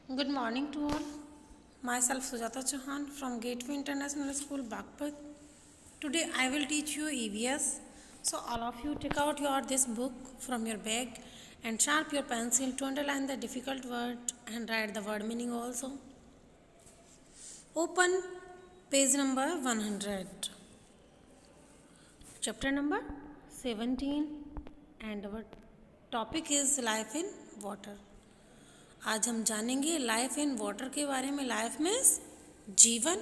Good morning to all. Myself Sujata Chauhan from Gateway International School, Bagpat. Today I will teach you EVS. So all of you take out this book from your bag and sharp your pencil to underline the difficult word and write the word meaning also. Open page number 100. Chapter number 17 and our topic is life in water. आज हम जानेंगे life in water के बारे में। Life means जीवन,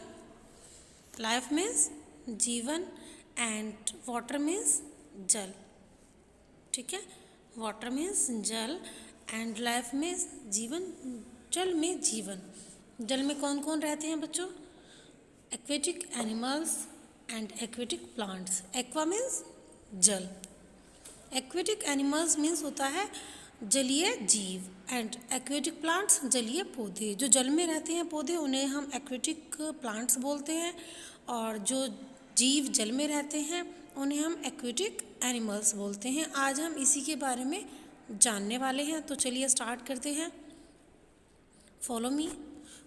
life means जीवन and water means जल। ठीक है, वाटर मीन्स जल एंड लाइफ मीन्स जीवन। जल में जीवन, जल में कौन कौन रहते हैं बच्चों? Aquatic animals and aquatic plants. Aqua means जल, एक्वेटिक एनिमल्स मीन्स होता है जलीय जीव एंड एक्वेटिक प्लांट्स जलीय पौधे। जो जल में रहते हैं पौधे उन्हें हम एक्वेटिक प्लांट्स बोलते हैं और जो जीव जल में रहते हैं उन्हें हम एक्वेटिक एनिमल्स बोलते हैं। आज हम इसी के बारे में जानने वाले हैं, तो चलिए स्टार्ट करते हैं। Follow me.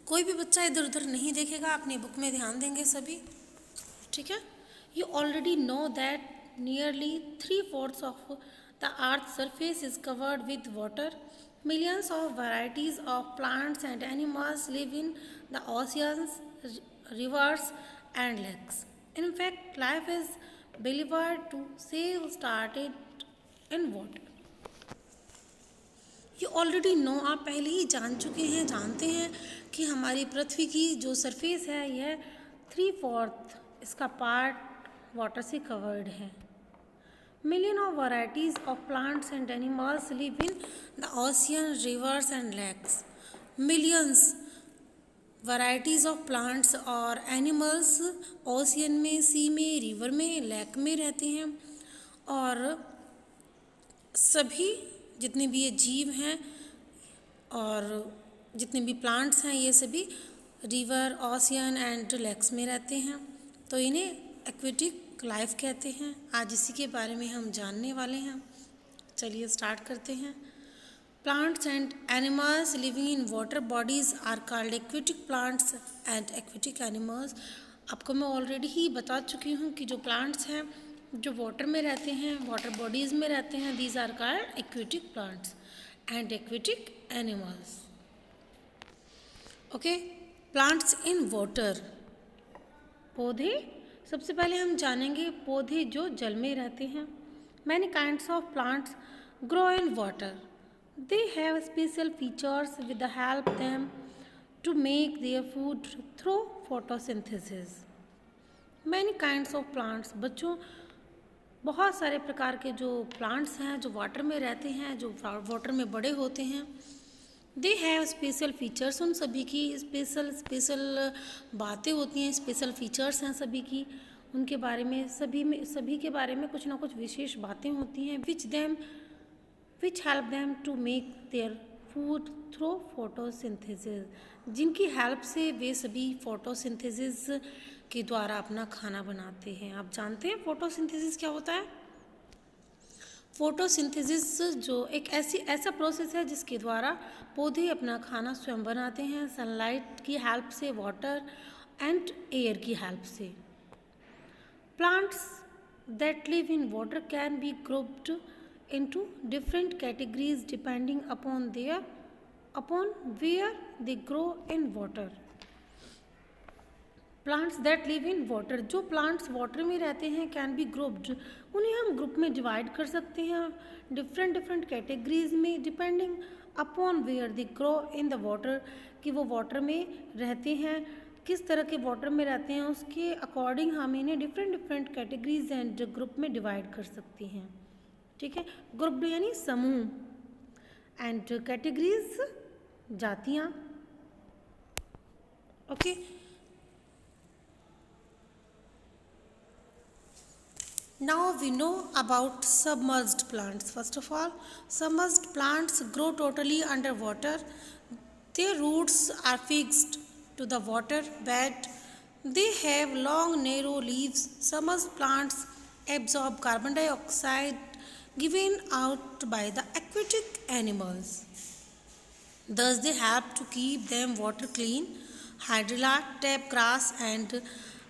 कोई भी बच्चा इधर उधर नहीं देखेगा, अपनी बुक में ध्यान देंगे सभी। ठीक है। You already know that nearly 3/4 of the earth's surface is covered with water. Millions of varieties of plants and animals live in the oceans, rivers and lakes. In fact, life is believed to have started in water. You already know, आप पहले ही जान चुके हैं, जानते हैं कि हमारी पृथ्वी की जो सरफेस है यह 3/4 इसका पार्ट वाटर से कवर्ड है। Millions of varieties of plants and animals live in the ocean, rivers and lakes. Millions varieties of plants और animals ocean में, sea में, river में, lake में रहते हैं। और सभी जितने भी ये जीव हैं और जितने भी प्लांट्स हैं ये सभी रिवर, ओशियन एंड लेक्स में रहते हैं, तो इन्हें एक्वेटिक लाइफ कहते हैं। आज इसी के बारे में हम जानने वाले हैं। चलिए स्टार्ट करते हैं। Plants and animals living in water bodies are called aquatic plants and aquatic animals. आपको मैं ऑलरेडी ही बता चुकी हूँ कि जो प्लांट्स हैं जो वाटर में रहते हैं, वाटर बॉडीज़ में रहते हैं, these are called aquatic plants and aquatic animals. Okay, plants in water, पौधे। सबसे पहले हम जानेंगे पौधे जो जल में रहते हैं। Many kinds of plants grow in water. They have special features with the help them to make their food through photosynthesis. Many kinds of plants, बच्चों बहुत सारे प्रकार के जो प्लांट्स हैं जो वाटर में रहते हैं, जो वाटर में बड़े होते हैं। दे हैव स्पेशल फीचर्स, उन सभी की स्पेशल बातें होती हैं, स्पेशल फीचर्स हैं सभी की। उनके बारे में सभी के बारे में कुछ ना कुछ विशेष बातें होती हैं। Which help them to make their food through photosynthesis, जिनकी हेल्प से वे सभी फोटोसिंथेसिस के द्वारा अपना खाना बनाते हैं। आप जानते हैं फोटोसिंथेसिस क्या होता है? फोटोसिंथेसिस जो एक ऐसा प्रोसेस है जिसके द्वारा पौधे अपना खाना स्वयं बनाते हैं, सनलाइट की हेल्प से, वाटर एंड एयर की हेल्प से। Plants that live in water can be grouped into different categories depending upon where they grow in water. Plants that live in water, जो प्लांट्स वाटर में रहते हैं, can be grouped, उन्हें हम group में divide कर सकते हैं डिफरेंट कैटेगरीज में, depending upon where they grow in the water, कि वो वाटर में रहते हैं, किस तरह के वाटर में रहते हैं, उसके अकॉर्डिंग हम इन्हें डिफरेंट कैटेगरीज एंड ग्रुप में डिवाइड कर सकते हैं। ठीक है, ग्रुप यानी समूह एंड कैटेगरीज जातियाँ। Okay, now we know about submerged plants. First of all, submerged plants grow totally underwater. Their roots are fixed to the water bed. They have long narrow leaves. Submerged plants absorb carbon dioxide given out by the aquatic animals. Thus they help to keep them water clean. Hydrilla, tap grass and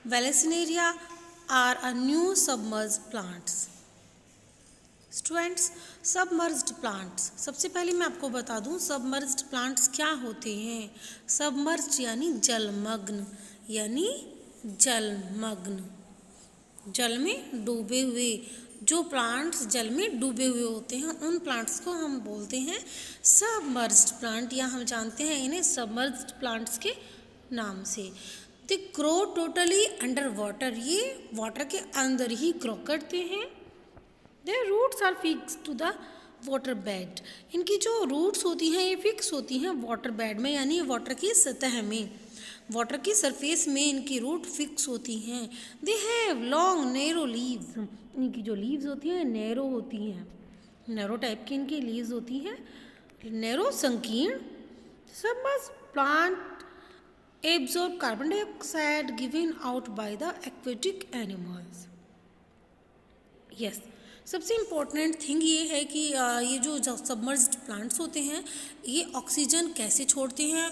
Vallisneria are a new submerged plants. Students, submerged plants, सबसे पहले मैं आपको बता दूं submerged plants क्या होते हैं। Submerged यानी जलमग्न, यानी जलमग्न, जल में डूबे हुए। जो प्लांट्स जल में डूबे हुए होते हैं उन प्लांट्स को हम बोलते हैं सबमर्ज्ड प्लांट, या हम जानते हैं इन्हें सबमर्ज्ड प्लांट्स के नाम से। They grow totally under water, ये वाटर के अंदर ही ग्रो करते हैं। Their roots are fix to the water bed, इनकी जो रूट्स होती हैं ये फिक्स होती हैं वाटर बेड में, यानी वाटर की सतह में, वाटर की सरफेस में इनकी रूट फिक्स होती हैं। They have long narrow leaves, इनकी जो लीव्स होती हैं नैरो होती हैं, नैरो टाइप की इनकी लीव्स होती हैं, नैरो संकीर्ण। Submerged plant absorb carbon dioxide given out by the aquatic animals. Yes, सबसे इम्पोर्टेंट थिंग ये है कि ये जो सबमर्ज्ड प्लांट्स होते हैं ये ऑक्सीजन कैसे छोड़ते हैं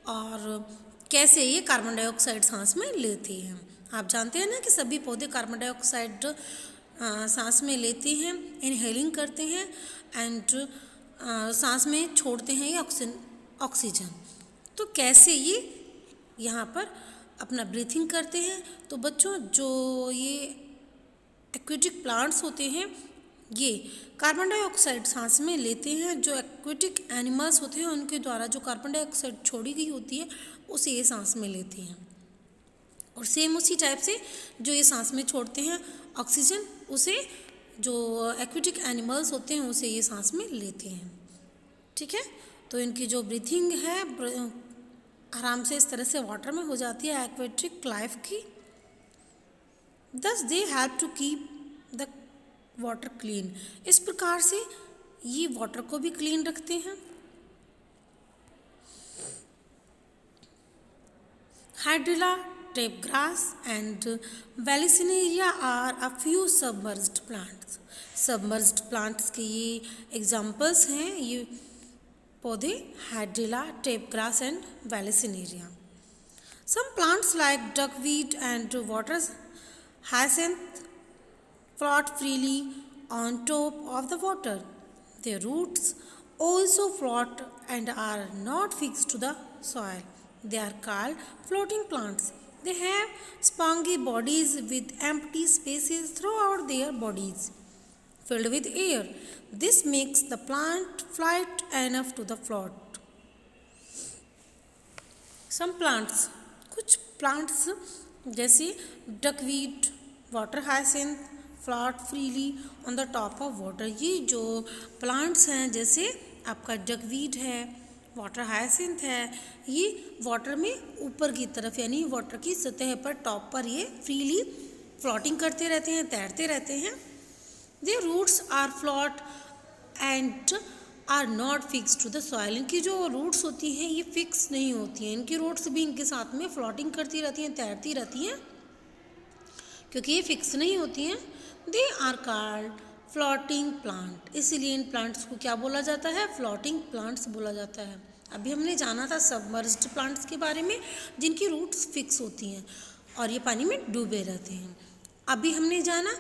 और कैसे ये कार्बन डाइऑक्साइड सांस में लेते हैं। आप जानते हैं ना कि सभी पौधे कार्बन डाइऑक्साइड सांस में लेते हैं, इनहेलिंग करते हैं, एंड सांस में छोड़ते हैं ये ऑक्सीजन। तो कैसे ये यहाँ पर अपना ब्रीथिंग करते हैं। तो बच्चों, जो ये एक्वेटिक प्लांट्स होते हैं ये कार्बन डाइऑक्साइड सांस में लेते हैं। जो एक्वेटिक एनिमल्स होते हैं उनके द्वारा जो कार्बन डाइऑक्साइड छोड़ी गई होती है उसे ये सांस में लेते हैं, और सेम उसी टाइप से जो ये सांस में छोड़ते हैं ऑक्सीजन, उसे जो एक्वेटिक एनिमल्स होते हैं उसे ये सांस में लेते हैं। ठीक है, तो इनकी जो ब्रीथिंग है आराम से इस तरह से वाटर में हो जाती है एक्वेटिक लाइफ की। Thus they help to keep the water clean, इस प्रकार से ये वाटर को भी क्लीन रखते हैं। Hydrilla, tape grass and Vallisneria are a few submerged plants. Submerged plants के ये examples हैं, ये पौधे Hydrilla, tape grass and Vallisneria. Some plants like duckweed and water hyacinth float freely on top of the water. Their roots also float and are not fixed to the soil. They are called floating plants. They have spongy bodies with empty spaces throughout their bodies filled with air. This makes the plant light enough to the float. Some plants, कुछ plants जैसे duckweed, water hyacinth float freely on the top of water. ये जो plants हैं जैसे आपका duckweed है, water hyacinth है, ये वाटर में ऊपर की तरफ यानी वाटर की सतह पर टॉप पर ये फ्रीली फ्लोटिंग करते रहते हैं, तैरते रहते हैं। They roots are float and are not fix to the soil, इनकी जो रूट्स होती हैं ये फिक्स नहीं होती हैं, इनकी रूट्स भी इनके साथ में फ्लोटिंग करती रहती हैं, तैरती रहती हैं, क्योंकि ये फिक्स नहीं होती हैं। They are called floating plant, इसीलिए इन प्लांट्स को क्या बोला जाता है, फ्लोटिंग प्लांट्स बोला जाता है। अभी हमने जाना था सबमर्ज्ड प्लांट्स के बारे में जिनकी रूट्स फिक्स होती हैं और ये पानी में डूबे रहते हैं। अभी हमने जाना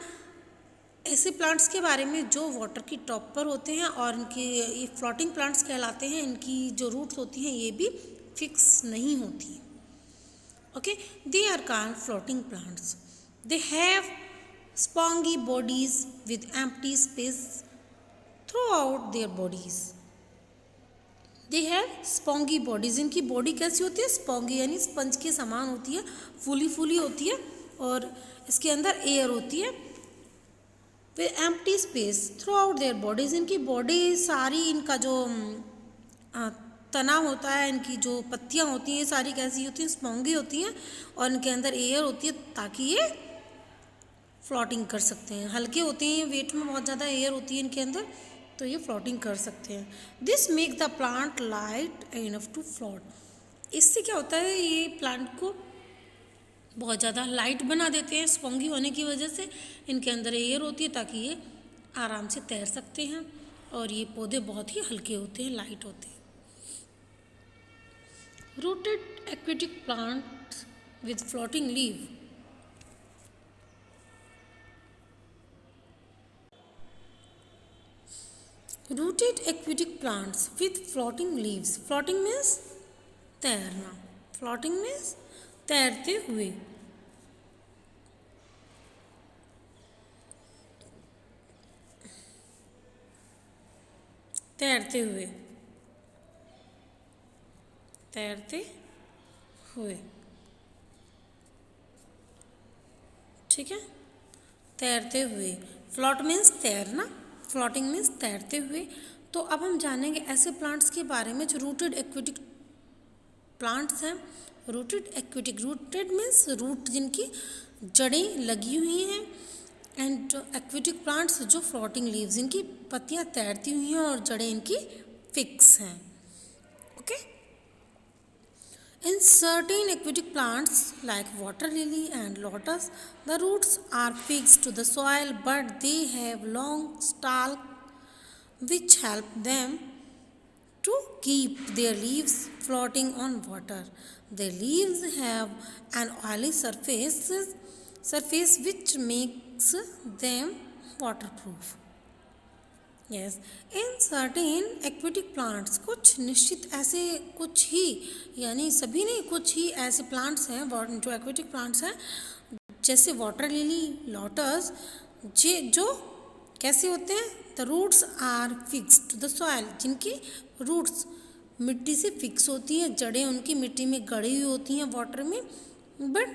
ऐसे प्लांट्स के बारे में जो वाटर की टॉप पर होते हैं और इनके ये फ्लोटिंग प्लांट्स कहलाते हैं, इनकी जो रूट्स होती हैं ये भी फिक्स नहीं होती हैं। Okay, they are called floating plants. They have spongy bodies with empty space throughout their bodies. They have spongy bodies, इनकी बॉडी कैसी होती है, स्पॉन्गी यानी स्पंज के समान होती है, फूली फूली होती है और इसके अंदर एयर होती है। With empty space throughout their bodies, इनकी बॉडी सारी, इनका जो तना होता है, इनकी जो पत्तियां होती हैं ये सारी कैसी होती हैं, स्पॉन्गी होती हैं और इनके अंदर एयर होती है ताकि ये फ्लोटिंग कर सकते हैं। हल्के होते हैं, वेट में बहुत ज़्यादा एयर होती है इनके अंदर, तो ये फ्लोटिंग कर सकते हैं। This make the plant light enough to float, इससे क्या होता है ये प्लांट को बहुत ज़्यादा लाइट बना देते हैं, स्पॉन्गी होने की वजह से इनके अंदर एयर होती है ताकि ये आराम से तैर सकते हैं और ये पौधे बहुत ही हल्के होते हैं, लाइट होते हैं। Rooted aquatic plants with floating leaf. Rooted aquatic plants with floating leaves. Floating means तैरना. Floating means तैरते हुए. तैरते हुए. तैरते हुए. ठीक है. तैरते हुए. फ्लॉट मीन्स तैरना, फ्लोटिंग मीन्स तैरते हुए. तो अब हम जानेंगे ऐसे प्लांट्स के बारे में जो रूटेड एक्वेटिक प्लांट्स हैं. Rooted aquatic, rooted means root जिनकी जड़ें लगी हुई हैं, एंड एक्वेटिक प्लांट्स जो फ्लोटिंग लीव्स जिनकी पत्तियां तैरती हुई हैं और जड़ें इनकी फिक्स हैं. Okay. In certain aquatic plants like water lily and lotus, the roots are fixed to the soil, but they have long stalks which help them to keep their leaves floating on water. Their leaves have an oily surface which makes them waterproof. Yes. In certain aquatic plants, कुछ निश्चित ऐसे, कुछ ही, यानी सभी नहीं, कुछ ही ऐसे plants हैं जो एक्वेटिक प्लांट्स हैं, जैसे वाटर लिली, लोटस, जो कैसे होते हैं. The roots are fixed to the soil, जिनकी रूट्स मिट्टी से फिक्स होती हैं, जड़ें उनकी मिट्टी में गड़ी हुई होती हैं वाटर में, but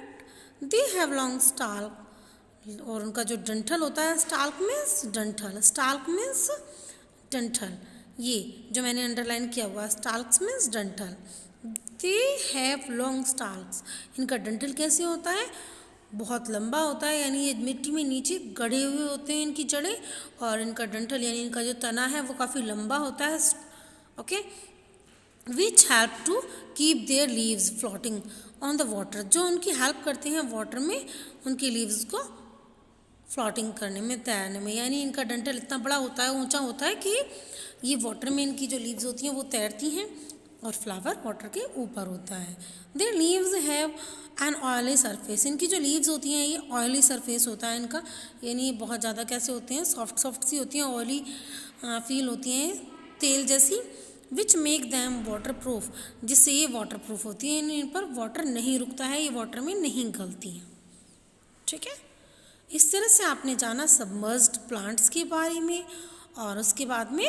they have long stalk, और उनका जो डंठल होता है, स्टाल्क मीन्स डंठल, स्टाल्क मीन्स डंठल, ये जो मैंने अंडरलाइन किया हुआ, स्टाल्क्स मीन्स डंठल. दे हैव लॉन्ग स्टाल्क्स, इनका डंठल कैसे होता है, बहुत लंबा होता है, यानी ये मिट्टी में नीचे गड़े हुए होते हैं इनकी जड़ें, और इनका डंठल यानी इनका जो तना है वो काफ़ी लंबा होता है. Okay. Which help to keep their leaves floating on the water, जो उनकी हेल्प करते हैं वाटर में उनकी लीव्स को फ्लोटिंग करने में, तैरने में. यानी इनका डंठल इतना बड़ा होता है, ऊंचा होता है कि ये वाटर में इनकी जो लीव्स होती हैं वो तैरती हैं, और फ्लावर वाटर के ऊपर होता है. There leaves have an oily surface, इनकी जो लीव्स होती हैं ये ऑयली सरफेस होता है इनका, यानी बहुत ज़्यादा कैसे होते हैं, सॉफ्ट सॉफ्ट सी होती हैं, ऑयली फील होती हैं, तेल जैसी. Which make them water proof, जिससे ये वाटर प्रूफ होती है, इन पर वाटर नहीं रुकता है, ये वाटर में नहीं गलती हैं. ठीक है. इस तरह से आपने जाना सबमर्ज्ड प्लांट्स के बारे में, और उसके बाद में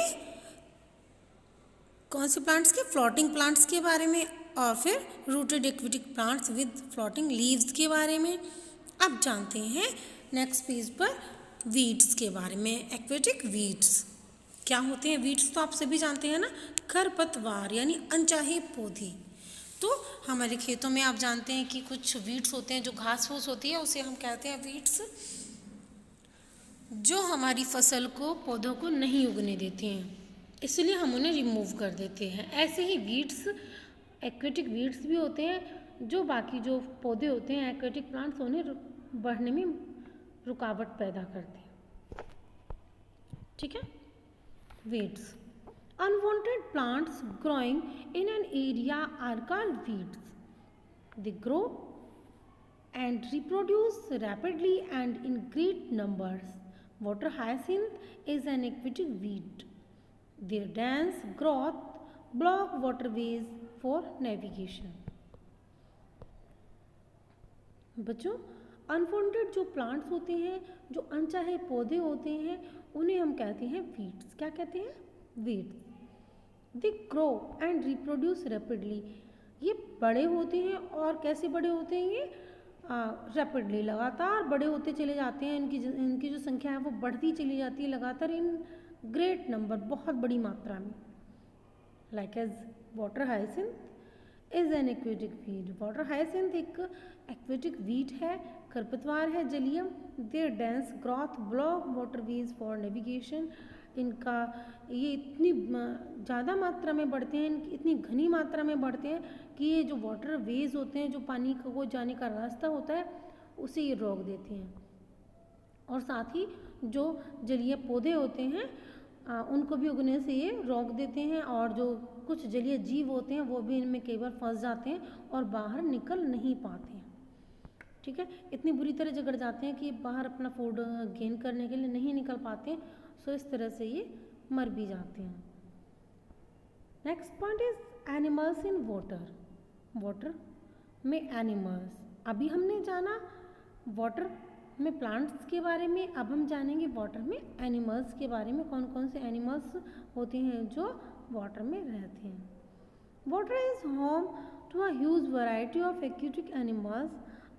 कौन से प्लांट्स के, फ्लोटिंग प्लांट्स के बारे में, और फिर rooted aquatic plants with floating leaves के बारे में. अब जानते हैं नेक्स्ट पेज पर वीड्स के बारे में. एक्वेटिक वीड्स क्या होते हैं. वीड्स तो आप सभी जानते हैं ना, खरपतवार यानी अनचाहे पौधे. तो हमारे खेतों में आप जानते हैं कि कुछ वीड्स होते हैं, जो घास फूस होती है उसे हम कहते हैं वीड्स, जो हमारी फसल को, पौधों को नहीं उगने देते हैं, इसलिए हम उन्हें रिमूव कर देते हैं. ऐसे ही वीड्स, एक्वेटिक वीड्स भी होते हैं, जो बाकी जो पौधे होते हैं एक्वेटिक प्लांट्स, उन्हें बढ़ने में रुकावट पैदा करते हैं. ठीक है. Weeds. Unwanted plants growing in an area are called weeds. They grow and reproduce rapidly and in great numbers. Water hyacinth is an aquatic weed. Their dense growth block waterways for navigation. बच्चों, unwanted जो plants होते हैं, जो अनचाहे पौधे होते हैं, उन्हें हम कहते हैं वीड्स. क्या कहते हैं? Weeds. They grow and reproduce rapidly, ये बड़े होते हैं, और कैसे बड़े होते हैं ये, रैपिडली, लगातार बड़े होते चले जाते हैं, इनकी जो संख्या है वो बढ़ती चली जाती है लगातार, इन ग्रेट नंबर, बहुत बड़ी मात्रा में. Like as water hyacinth is an aquatic weed. Water hyacinth एक एक्वेटिक वीड है, खरपतवार है जलीय. Their dense growth block waterways for navigation, इनका ये इतनी ज़्यादा मात्रा में बढ़ते हैं, इतनी घनी मात्रा में बढ़ते हैं कि ये जो वाटर वेज होते हैं, जो पानी को जाने का रास्ता होता है, उसे ये रोक देते हैं. और साथ ही जो जलीय पौधे होते हैं उनको भी उगने से ये रोक देते हैं, और जो कुछ जलीय जीव होते हैं वो भी इनमें कई बार फंस जाते हैं और बाहर निकल नहीं पाते हैं। ठीक है, इतनी बुरी तरह जकड़ जाते हैं कि बाहर अपना फूड गेन करने के लिए नहीं निकल पाते, सो इस तरह से ये मर भी जाते हैं। Next point is animals in water. Water में एनिमल्स, अभी हमने जाना वाटर में प्लांट्स के बारे में, अब हम जानेंगे वाटर में एनिमल्स के बारे में, कौन कौन से एनिमल्स होते हैं जो वाटर में रहते हैं। Water is home to a huge variety of aquatic animals.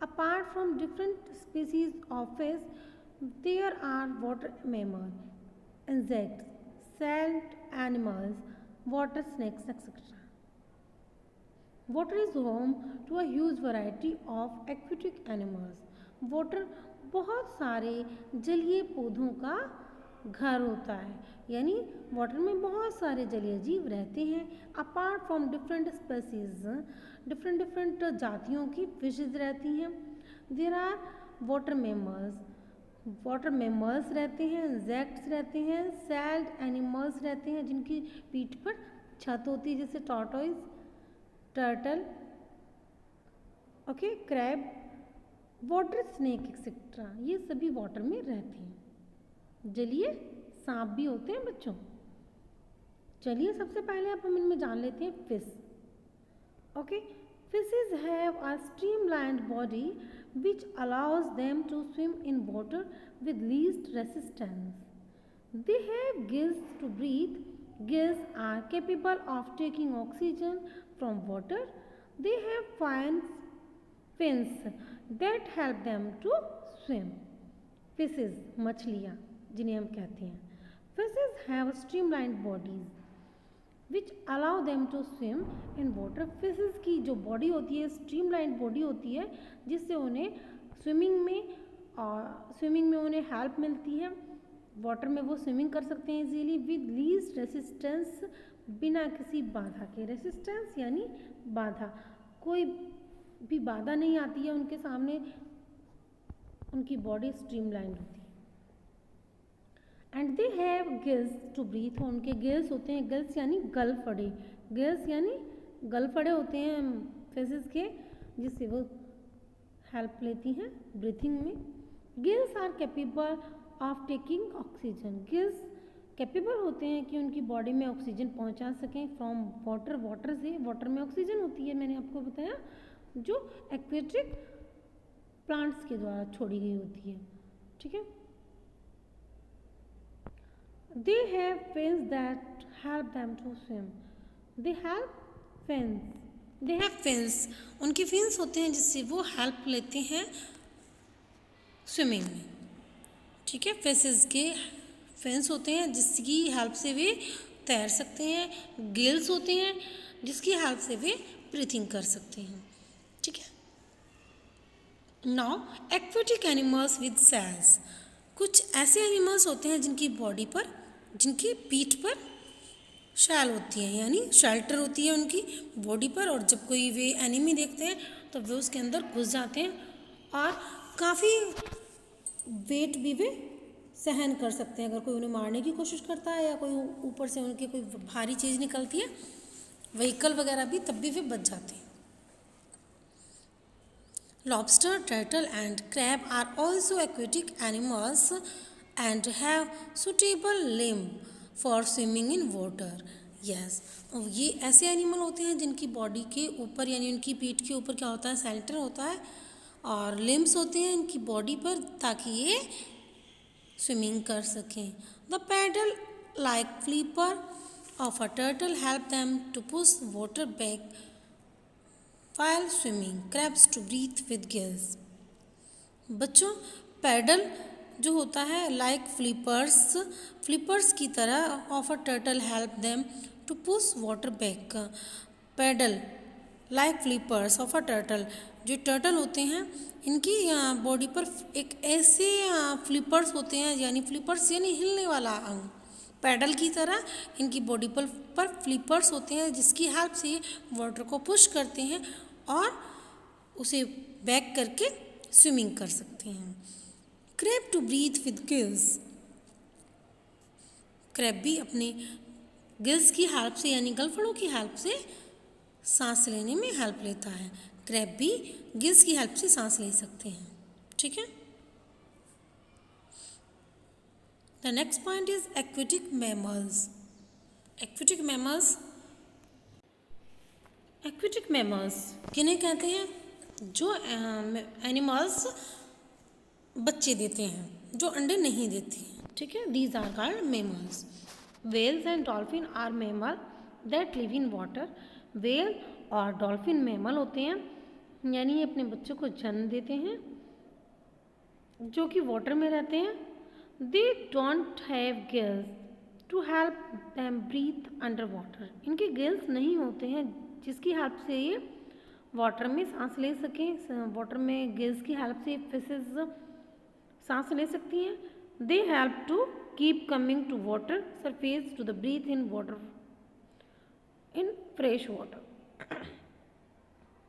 Apart from different species of fish, there are water mammal, insects, salt animals, water snakes, etc. Water is home to a huge variety of aquatic animals. Water बहुत सारे जलीय पौधों का घर होता है, यानी water में बहुत सारे जलीय जीव रहते हैं। Apart from different species, different जातियों की फिशेज रहती हैं। There are water mammals, water mammals रहते हैं, इंसेक्ट्स रहते हैं, सैल्ट एनिमल्स रहते हैं जिनकी पीठ पर छत होती है, जैसे tortoise, turtle, okay, crab, water snake etcetera, ये सभी वाटर में रहते हैं। जलीय सांप भी होते हैं बच्चों। चलिए सबसे पहले अब हम इनमें जान लेते हैं fish. Okay, fishes have a streamlined body which allows them to swim in water with least resistance. They have gills to breathe. Gills are capable of taking oxygen from water. They have fins that help them to swim. Fishes, मछलियाँ जिन्हें हम कहते हैं, fishes have streamlined bodies which allow them to swim in water. Fishes की जो body होती है streamline body होती है, जिससे उन्हें स्विमिंग में उन्हें हेल्प मिलती है। वाटर में वो स्विमिंग कर सकते हैं इजीली विद लीस्ट रेसिस्टेंस, बिना किसी बाधा के। रेसिस्टेंस यानी बाधा, कोई भी बाधा नहीं आती है उनके सामने, उनकी बॉडी स्ट्रीमलाइन होती है। And they have gills to breathe, उनके गिल्स होते हैं, गिल्स यानी गलफड़े, गिल्स यानी गलफड़े होते हैं फिशेस के, जिससे वो हेल्प लेती हैं ब्रीथिंग में। Gills are capable of taking oxygen, gills capable होते हैं कि उनकी बॉडी में ऑक्सीजन पहुंचा सकें फ्रॉम वाटर, वाटर से, वाटर में ऑक्सीजन होती है, मैंने आपको बताया, जो एक्वेटिक प्लांट्स के द्वारा छोड़ी गई होती है। ठीक है, they have fins that help them to swim. They have fins, उनके fins होते हैं जिससे वो हेल्प लेते हैं स्विमिंग में। ठीक है, फिशेस के fins होते हैं जिसकी हेल्प से वे तैर सकते हैं। गिल्स होते हैं जिसकी हेल्प से वे ब्रीथिंग कर सकते हैं। ठीक है, now aquatic animals with shells. कुछ ऐसे एनिमल्स होते हैं जिनकी बॉडी पर, जिनकी पीठ पर शैल होती है, यानी शेल्टर होती है उनकी बॉडी पर, और जब कोई वे एनिमी देखते हैं तो वे उसके अंदर घुस जाते हैं और काफ़ी वेट भी वे सहन कर सकते हैं। अगर कोई उन्हें मारने की कोशिश करता है या कोई ऊपर से उनकी कोई भारी चीज़ निकलती है, व्हीकल वगैरह भी, तब भी वे बच जाते हैं। Lobster, turtle and crab are also aquatic animals and have suitable limb for swimming in water. Yes, ये ऐसे एनिमल होते हैं जिनकी बॉडी के ऊपर, यानी उनकी पीठ के ऊपर क्या होता है, शेल्टर होता है, और लिम्स होते हैं इनकी बॉडी पर, ताकि ये स्विमिंग कर सकें। The paddle like flipper of a turtle help them to push water back while swimming. Crabs to breathe with gills. बच्चों, पैडल जो होता है लाइक फ्लिपर्स की तरह, of a turtle help them to push water back. Paddle like flippers of a turtle, जो turtle होते हैं इनकी बॉडी पर एक ऐसे फ्लिपर्स होते हैं, यानी फ्लिपर्स यानी हिलने वाला अंग, पैडल की तरह इनकी बॉडी पर फ्लिपर्स होते हैं, जिसकी हेल्प से वाटर को पुश करते हैं और उसे बैक करके स्विमिंग कर सकते हैं। Crab to breathe with gills, crab भी अपने गिल्स की हेल्प से यानी गलफड़ों की हेल्प से सांस लेने में हेल्प लेता है। क्रैब भी गिल्स की हेल्प से सांस ले सकते हैं। ठीक है। The next point is aquatic mammals. Aquatic mammals, aquatic mammals किन्हें कहते हैं? जो एनिमल्स बच्चे देते हैं, जो अंडे नहीं देते हैं। ठीक है, these are called mammals. Whales and dolphin are mammal that live in water. Whale और डॉल्फिन मैमल होते हैं, यानी ये अपने बच्चों को जन्म देते हैं जो कि वाटर में रहते हैं। They don't have gills to help them breathe under water. इनके गिल्स नहीं होते हैं जिसकी हेल्प से ये वाटर में सांस ले सकें। वाटर में गिल्स की हेल्प से फिशेस सांस ले सकती हैं। They help to keep coming to water surface to the breathe in water in fresh water.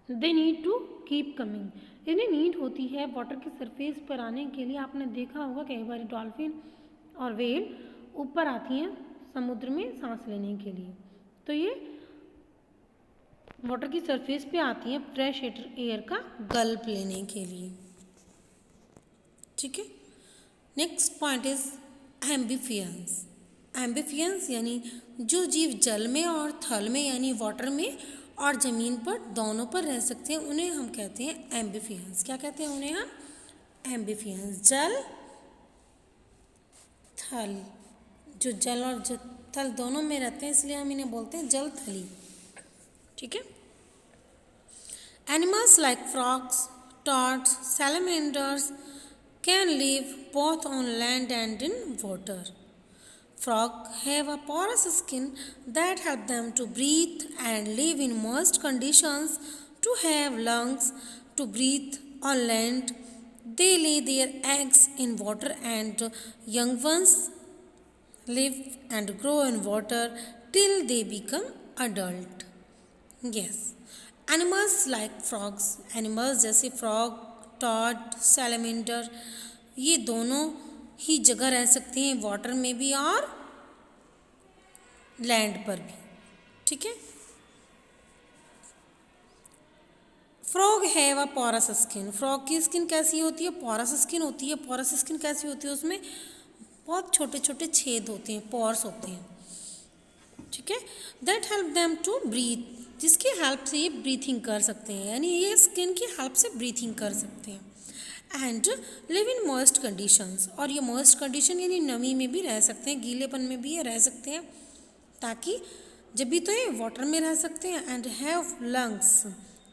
They need to keep coming. इन्हें नीड होती है वाटर के सरफेस पर आने के लिए। आपने देखा होगा कई बार डॉल्फिन और वेल ऊपर आती हैं समुद्र में सांस लेने के लिए, तो ये वाटर की सरफेस पे आती हैं फ्रेश एयर का गल्प लेने के लिए। ठीक है। Next point is amphibians. Amphibians यानी जो जीव जल में और थल में यानी वाटर में और ज़मीन पर दोनों पर रह सकते हैं, उन्हें हम कहते हैं एम्बिफियंस। क्या कहते हैं उन्हें हम? एम्बिफियंस। जल थल, जो जल और थल दोनों में रहते हैं, इसलिए हम इन्हें बोलते हैं जल थली। ठीक है। Animals like frogs, toads, salamanders can live both on land and in water. Frogs have a porous skin that help them to breathe and live in moist conditions. To have lungs to breathe on land, they lay their eggs in water and young ones live and grow in water till they become adult. Yes. Animals like frogs, animals जैसे frog, Tod, salamander, ये दोनों ही जगह रह सकते हैं, water में भी और लैंड पर भी। ठीक है। Frog have a porous skin. Frog की स्किन कैसी होती है? पोरस स्किन होती है। पोरस स्किन कैसी होती है? उसमें बहुत छोटे छोटे छेद होते हैं, पोर्स होते हैं। ठीक है। That help them to breathe, जिसकी हेल्प से ये ब्रीथिंग कर सकते हैं, यानी ये स्किन की हेल्प से ब्रीथिंग कर सकते हैं। And live in moist conditions, और ये मॉइस्ट कंडीशन यानी नमी में भी रह सकते हैं, गीलेपन में भी ये रह सकते हैं, ताकि जब भी तो ये वाटर में रह सकते हैं। And have lungs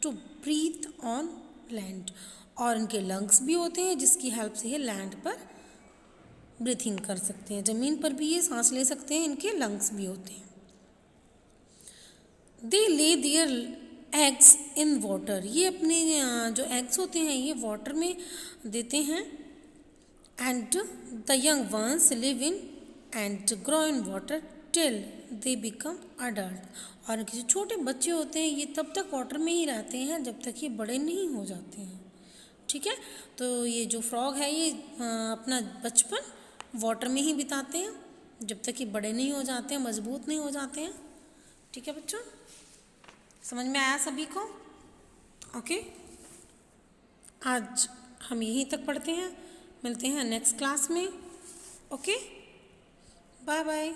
to breathe on land, और इनके लंग्स भी होते हैं जिसकी हेल्प से ये लैंड पर ब्रीथिंग कर सकते हैं, ज़मीन पर भी ये सांस ले सकते हैं, इनके लंग्स भी होते हैं। दे lay their eggs in water, ये अपने जो एग्स होते हैं ये वाटर में देते हैं। And the young ones live in and grow in water till they become adult, और इनके जो छोटे बच्चे होते हैं ये तब तक वाटर में ही रहते हैं जब तक ये बड़े नहीं हो जाते हैं। ठीक है। तो ये जो फ्रॉग है ये अपना बचपन वाटर में ही बिताते हैं जब तक ये बड़े नहीं हो जाते हैं, मजबूत नहीं हो जाते हैं। ठीक है बच्चों, समझ में आया सभी को? ओके, आज हम यहीं तक पढ़ते हैं, मिलते हैं नेक्स्ट क्लास में। Okay, bye bye.